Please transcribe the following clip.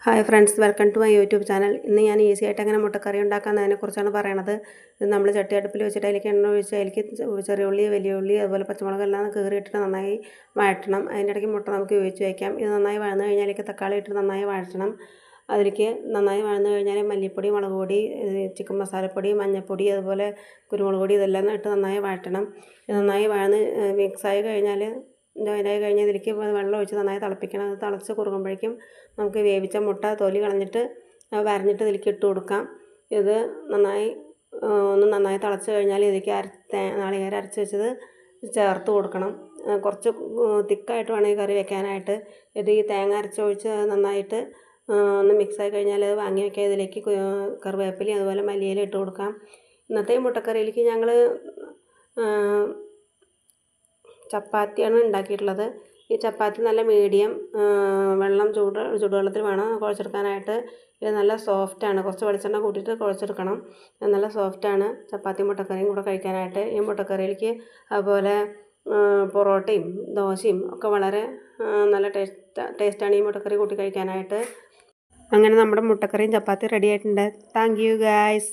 Hi friends, welcome to my YouTube channel. ഇന്ന് ഞാൻ easy ആയിട്ട് എങ്ങനെ മുട്ടക്കറി ഉണ്ടാക്കാമെന്നതിനെക്കുറിച്ചാണ് പറയണത്. ഇത് നമ്മൾ ചട്ടി അടുപ്പിൽ വെച്ചിട്ട് അതിലേക്ക് എണ്ണ ഒഴിച്ച് അതിലേക്ക് ചെറിയ ഉള്ളി, വലിയ ഉള്ളി, അതുപോലെ പച്ചമുളക് എല്ലാം കീറിയിട്ടിട്ട് നന്നായി വഴറ്റണം. അതിൻ്റെ ഇടയ്ക്ക് മുട്ട നമുക്ക് ഉപയോഗിച്ച് വയ്ക്കാം. ഇത് നന്നായി വഴന്നു കഴിഞ്ഞാൽ അതിലേക്ക് തക്കാളി ഇട്ട് നന്നായി വഴറ്റണം. അതിലേക്ക് നന്നായി വഴന്നു കഴിഞ്ഞാൽ മല്ലിപ്പൊടി, മുളക് പൊടി, ചിക്കൻ മസാലപ്പൊടി, മഞ്ഞൾപ്പൊടി, അതുപോലെ കുരുമുളക് പൊടി ഇതെല്ലാം ഇട്ട് നന്നായി വഴറ്റണം. ഇത് നന്നായി വഴന്ന് മിക്സായി കഴിഞ്ഞാൽ ഇതായി കഴിഞ്ഞാൽ ഇതിലേക്ക് വെള്ളം ഒഴിച്ച് നന്നായി തിളപ്പിക്കണം. അത് തിളച്ച് കുറുകുമ്പോഴേക്കും നമുക്ക് വേവിച്ച മുട്ട തൊലി കളഞ്ഞിട്ട് വരഞ്ഞിട്ട് ഇതിലേക്ക് ഇട്ട് കൊടുക്കാം. ഇത് നന്നായി തിളച്ച് കഴിഞ്ഞാൽ ഇതിലേക്ക് നാളികേരം അരച്ച് വെച്ചത് ചേർത്ത് കൊടുക്കണം. കുറച്ച് തിക്കായിട്ട് വേണം ഈ കറി വെക്കാനായിട്ട്. ഇത് ഈ തേങ്ങ അരച്ചൊഴിച്ച് നന്നായിട്ട് ഒന്ന് മിക്സായി കഴിഞ്ഞാൽ അത് വാങ്ങി വയ്ക്കുക. ഇതിലേക്ക് കറിവേപ്പിലയും അതുപോലെ മല്ലിയില ഇട്ട് കൊടുക്കാം. ഇന്നത്തെ ഈ മുട്ടക്കറിയിലേക്ക് ഞങ്ങൾ ചപ്പാത്തിയാണ് ഉണ്ടാക്കിയിട്ടുള്ളത്. ഈ ചപ്പാത്തി നല്ല മീഡിയം ചൂടുവെള്ളത്തിൽ വേണം കുഴച്ചെടുക്കാനായിട്ട്. ഇത് നല്ല സോഫ്റ്റാണ്. കുറച്ച് വെളിച്ചെണ്ണ കൂട്ടിയിട്ട് കുഴച്ചെടുക്കണം. നല്ല സോഫ്റ്റാണ് ചപ്പാത്തി മുട്ടക്കറിയും കൂടെ കഴിക്കാനായിട്ട്. ഈ മുട്ടക്കറിയിലേക്ക് അതുപോലെ പൊറോട്ടയും ദോശയും ഒക്കെ വളരെ നല്ല ടേസ്റ്റാണ് ഈ മുട്ടക്കറി കൂട്ടി കഴിക്കാനായിട്ട്. അങ്ങനെ നമ്മുടെ മുട്ടക്കറിയും ചപ്പാത്തി റെഡി ആയിട്ടുണ്ട്. Thank you guys.